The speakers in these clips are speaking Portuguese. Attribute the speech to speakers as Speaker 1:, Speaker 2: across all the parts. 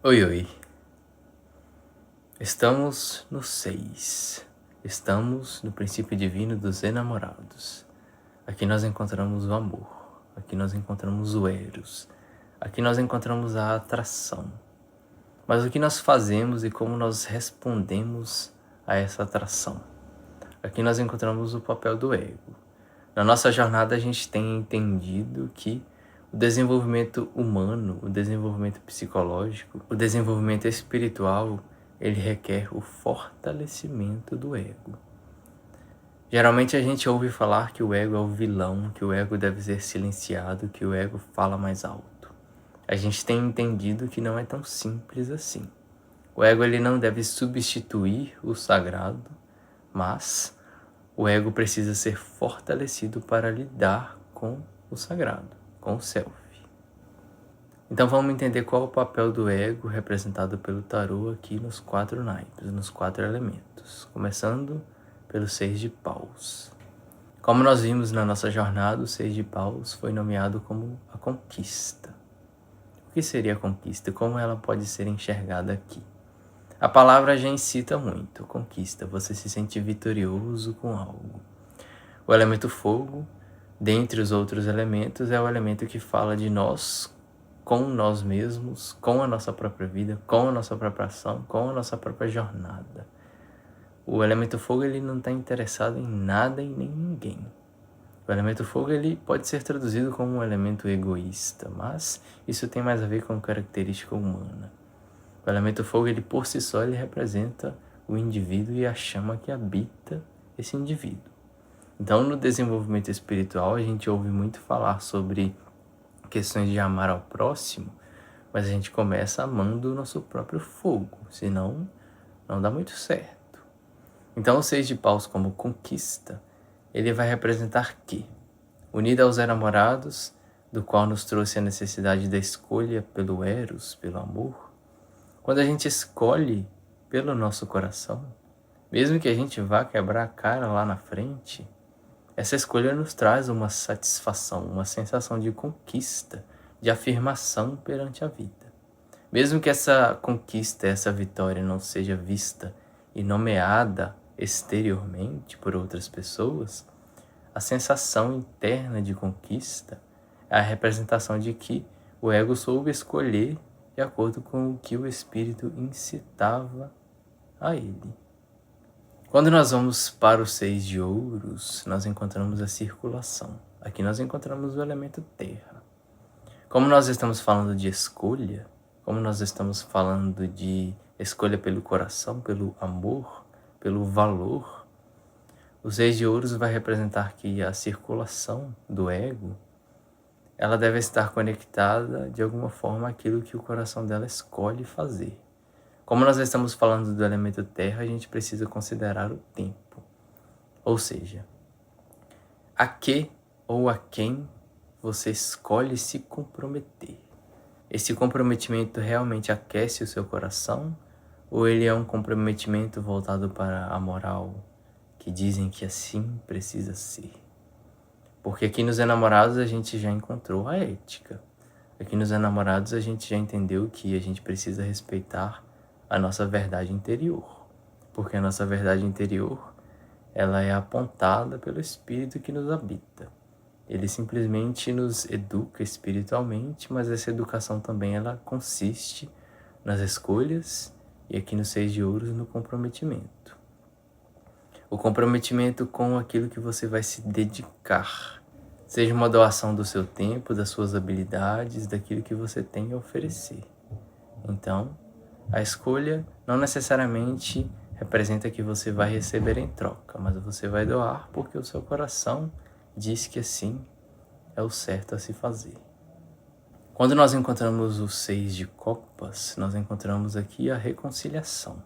Speaker 1: Oi, oi. Estamos no 6. Estamos no princípio divino dos enamorados. Aqui nós encontramos o amor. Aqui nós encontramos o eros. Aqui nós encontramos a atração. Mas o que nós fazemos e como nós respondemos a essa atração? Aqui nós encontramos o papel do ego. Na nossa jornada a gente tem entendido que o desenvolvimento humano, o desenvolvimento psicológico, o desenvolvimento espiritual, ele requer o fortalecimento do ego. Geralmente a gente ouve falar que o ego é o vilão, que o ego deve ser silenciado, que o ego fala mais alto. A gente tem entendido que não é tão simples assim. O ego ele não deve substituir o sagrado, mas o ego precisa ser fortalecido para lidar com o sagrado, com o self. Então vamos entender qual é o papel do ego representado pelo tarô aqui nos 4 naipes, nos 4 elementos, começando pelo 6 de paus. Como nós vimos na nossa jornada, o 6 de paus foi nomeado como a conquista. O que seria a conquista e como ela pode ser enxergada aqui? A palavra já incita muito, conquista, você se sente vitorioso com algo. O elemento fogo, dentre os outros elementos, é o elemento que fala de nós com nós mesmos, com a nossa própria vida, com a nossa própria ação, com a nossa própria jornada. O elemento fogo ele não está interessado em nada e nem ninguém. O elemento fogo ele pode ser traduzido como um elemento egoísta, mas isso tem mais a ver com característica humana. O elemento fogo, ele por si só, ele representa o indivíduo e a chama que habita esse indivíduo. Então, no desenvolvimento espiritual, a gente ouve muito falar sobre questões de amar ao próximo, mas a gente começa amando o nosso próprio fogo, senão não dá muito certo. Então, o 6 de paus como conquista, ele vai representar que, unido aos enamorados, do qual nos trouxe a necessidade da escolha pelo eros, pelo amor, quando a gente escolhe pelo nosso coração, mesmo que a gente vá quebrar a cara lá na frente, essa escolha nos traz uma satisfação, uma sensação de conquista, de afirmação perante a vida. Mesmo que essa conquista, essa vitória não seja vista e nomeada exteriormente por outras pessoas, a sensação interna de conquista é a representação de que o ego soube escolher de acordo com o que o espírito incitava a ele. Quando nós vamos para o 6 de ouros, nós encontramos a circulação. Aqui nós encontramos o elemento terra. Como nós estamos falando de escolha, como nós estamos falando de escolha pelo coração, pelo amor, pelo valor, o 6 de ouros vai representar que a circulação do ego ela deve estar conectada de alguma forma àquilo que o coração dela escolhe fazer. Como nós estamos falando do elemento terra, a gente precisa considerar o tempo. Ou seja, a que ou a quem você escolhe se comprometer. Esse comprometimento realmente aquece o seu coração? Ou ele é um comprometimento voltado para a moral, que dizem que assim precisa ser? Porque aqui nos enamorados a gente já encontrou a ética. Aqui nos enamorados a gente já entendeu que a gente precisa respeitar a nossa verdade interior. Porque a nossa verdade interior, ela é apontada pelo Espírito que nos habita. Ele simplesmente nos educa espiritualmente, mas essa educação também ela consiste nas escolhas e aqui no 6 de ouros no comprometimento. O comprometimento com aquilo que você vai se dedicar. Seja uma doação do seu tempo, das suas habilidades, daquilo que você tem a oferecer. Então, a escolha não necessariamente representa que você vai receber em troca, mas você vai doar porque o seu coração diz que assim é o certo a se fazer. Quando nós encontramos o 6 de copas, nós encontramos aqui a reconciliação.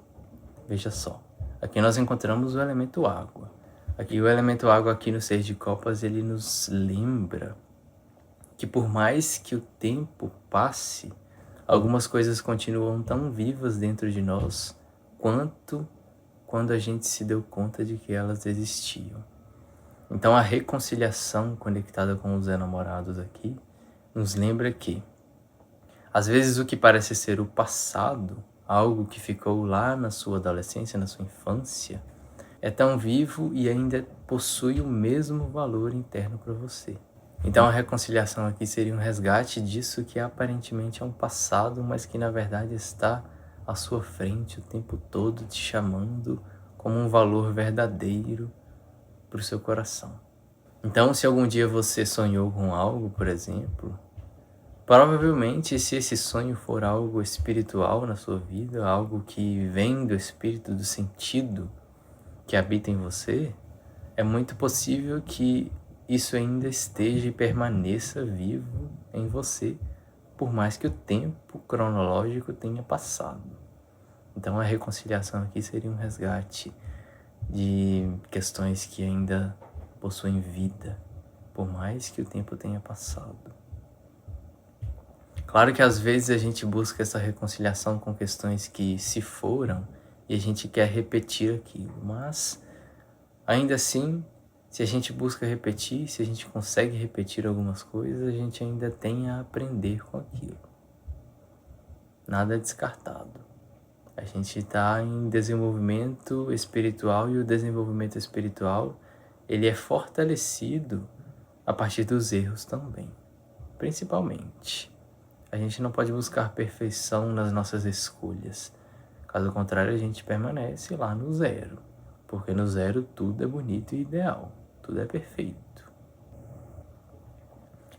Speaker 1: Veja só. Aqui nós encontramos o elemento água. Aqui o elemento água aqui no 6 de copas, ele nos lembra que por mais que o tempo passe, algumas coisas continuam tão vivas dentro de nós quanto quando a gente se deu conta de que elas existiam. Então a reconciliação conectada com os enamorados aqui nos lembra que Às vezes o que parece ser o passado, algo que ficou lá na sua adolescência, na sua infância, é tão vivo e ainda possui o mesmo valor interno para você. Então a reconciliação aqui seria um resgate disso que aparentemente é um passado, mas que na verdade está à sua frente o tempo todo, te chamando como um valor verdadeiro para o seu coração. Então, se algum dia você sonhou com algo, por exemplo, provavelmente, se esse sonho for algo espiritual na sua vida, algo que vem do espírito, do sentido que habita em você, é muito possível que isso ainda esteja e permaneça vivo em você, por mais que o tempo cronológico tenha passado. Então a reconciliação aqui seria um resgate de questões que ainda possuem vida, por mais que o tempo tenha passado. Claro que às vezes a gente busca essa reconciliação com questões que se foram e a gente quer repetir aquilo, mas ainda assim, se a gente busca repetir, se a gente consegue repetir algumas coisas, a gente ainda tem a aprender com aquilo. Nada é descartado. A gente está em desenvolvimento espiritual e o desenvolvimento espiritual ele é fortalecido a partir dos erros também, principalmente. A gente não pode buscar perfeição nas nossas escolhas. Caso contrário, a gente permanece lá no zero. Porque no zero tudo é bonito e ideal. Tudo é perfeito.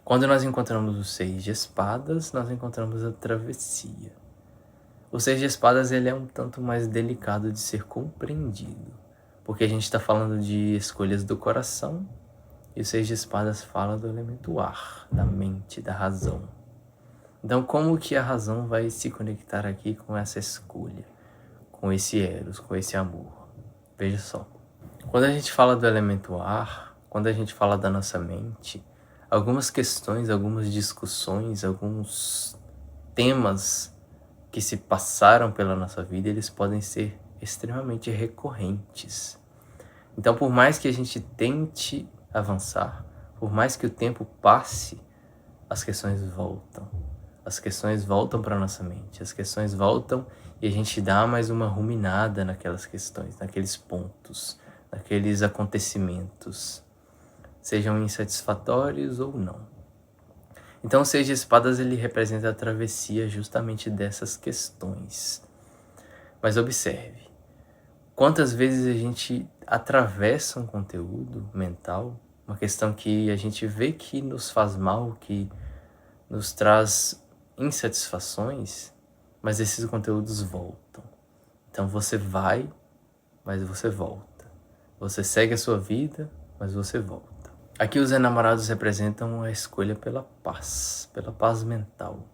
Speaker 1: Quando nós encontramos o 6 de espadas, nós encontramos a travessia. O 6 de espadas ele é um tanto mais delicado de ser compreendido. Porque a gente está falando de escolhas do coração. E o 6 de espadas fala do elemento ar, da mente, da razão. Então, como que a razão vai se conectar aqui com essa escolha, com esse eros, com esse amor? Veja só, quando a gente fala do elemento ar, quando a gente fala da nossa mente, algumas questões, algumas discussões, alguns temas que se passaram pela nossa vida, eles podem ser extremamente recorrentes. Então, por mais que a gente tente avançar, por mais que o tempo passe, as questões voltam. As questões voltam para a nossa mente, as questões voltam e a gente dá mais uma ruminada naquelas questões, naqueles pontos, naqueles acontecimentos, sejam insatisfatórios ou não. Então o 6 de espadas ele representa a travessia justamente dessas questões. Mas observe, quantas vezes a gente atravessa um conteúdo mental, uma questão que a gente vê que nos faz mal, que nos traz insatisfações, mas esses conteúdos voltam. Então você vai, mas você volta. Você segue a sua vida, mas você volta. Aqui os enamorados representam a escolha pela paz mental.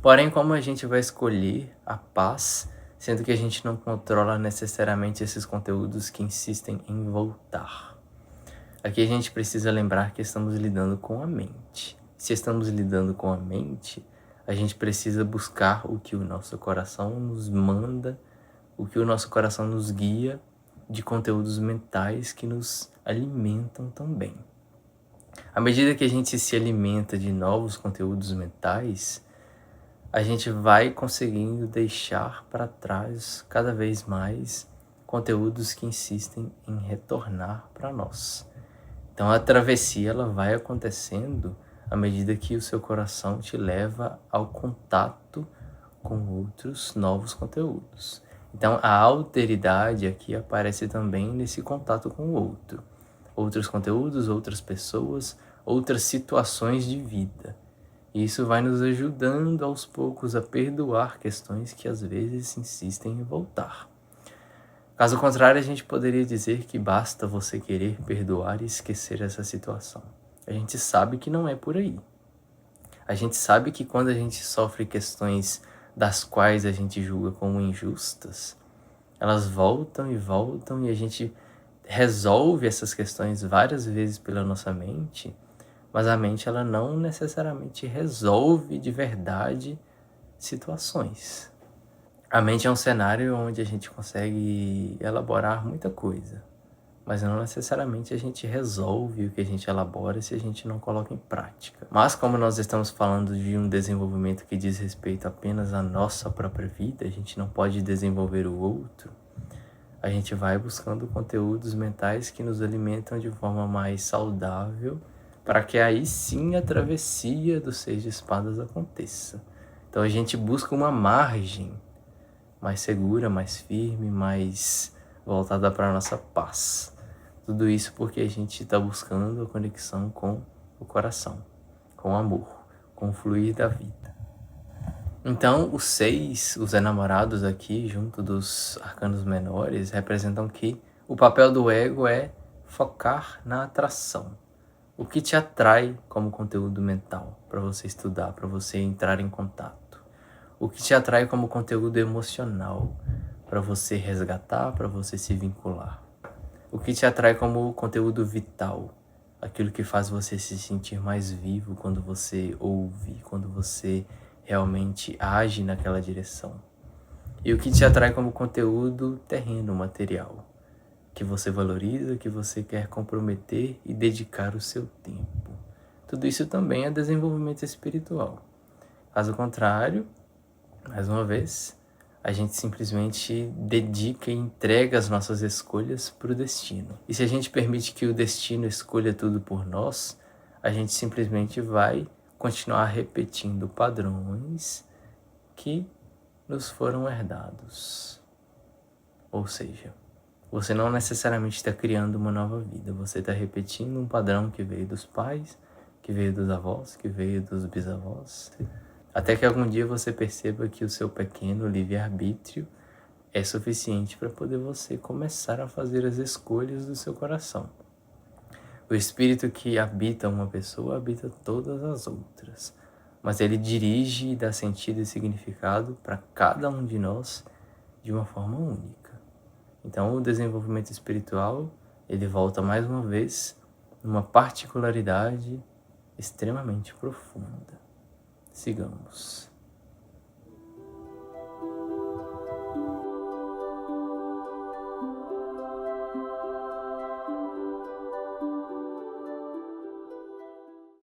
Speaker 1: Porém, como a gente vai escolher a paz, sendo que a gente não controla necessariamente esses conteúdos que insistem em voltar? Aqui a gente precisa lembrar que estamos lidando com a mente. Se estamos lidando com a mente, a gente precisa buscar o que o nosso coração nos manda, o que o nosso coração nos guia de conteúdos mentais que nos alimentam também. À medida que a gente se alimenta de novos conteúdos mentais, a gente vai conseguindo deixar para trás cada vez mais conteúdos que insistem em retornar para nós. Então a travessia ela vai acontecendo à medida que o seu coração te leva ao contato com outros novos conteúdos. Então a alteridade aqui aparece também nesse contato com o outro. Outros conteúdos, outras pessoas, outras situações de vida. E isso vai nos ajudando aos poucos a perdoar questões que às vezes insistem em voltar. Caso contrário, a gente poderia dizer que basta você querer perdoar e esquecer essa situação. A gente sabe que não é por aí. A gente sabe que quando a gente sofre questões das quais a gente julga como injustas, elas voltam e a gente resolve essas questões várias vezes pela nossa mente, mas a mente ela não necessariamente resolve de verdade situações. A mente é um cenário onde a gente consegue elaborar muita coisa, mas não necessariamente a gente resolve o que a gente elabora se a gente não coloca em prática. Mas como nós estamos falando de um desenvolvimento que diz respeito apenas à nossa própria vida, a gente não pode desenvolver o outro, a gente vai buscando conteúdos mentais que nos alimentam de forma mais saudável, para que aí sim a travessia dos 6 de espadas aconteça. Então a gente busca uma margem mais segura, mais firme, mais voltada para a nossa paz. Tudo isso porque a gente está buscando a conexão com o coração, com o amor, com o fluir da vida. Então, os 6, os enamorados aqui, junto dos arcanos menores, representam que o papel do ego é focar na atração. O que te atrai como conteúdo mental para você estudar, para você entrar em contato? O que te atrai como conteúdo emocional para você resgatar, para você se vincular? O que te atrai como conteúdo vital? Aquilo que faz você se sentir mais vivo quando você ouve, quando você realmente age naquela direção. E o que te atrai como conteúdo terreno, material, que você valoriza, que você quer comprometer e dedicar o seu tempo. Tudo isso também é desenvolvimento espiritual. Caso contrário, mais uma vez, a gente simplesmente dedica e entrega as nossas escolhas para o destino. E se a gente permite que o destino escolha tudo por nós, a gente simplesmente vai continuar repetindo padrões que nos foram herdados. Ou seja, você não necessariamente está criando uma nova vida, você está repetindo um padrão que veio dos pais, que veio dos avós, que veio dos bisavós. Até que algum dia você perceba que o seu pequeno livre-arbítrio é suficiente para poder você começar a fazer as escolhas do seu coração. O espírito que habita uma pessoa habita todas as outras, mas ele dirige e dá sentido e significado para cada um de nós de uma forma única. Então, o desenvolvimento espiritual, ele volta mais uma vez numa particularidade extremamente profunda. Sigamos.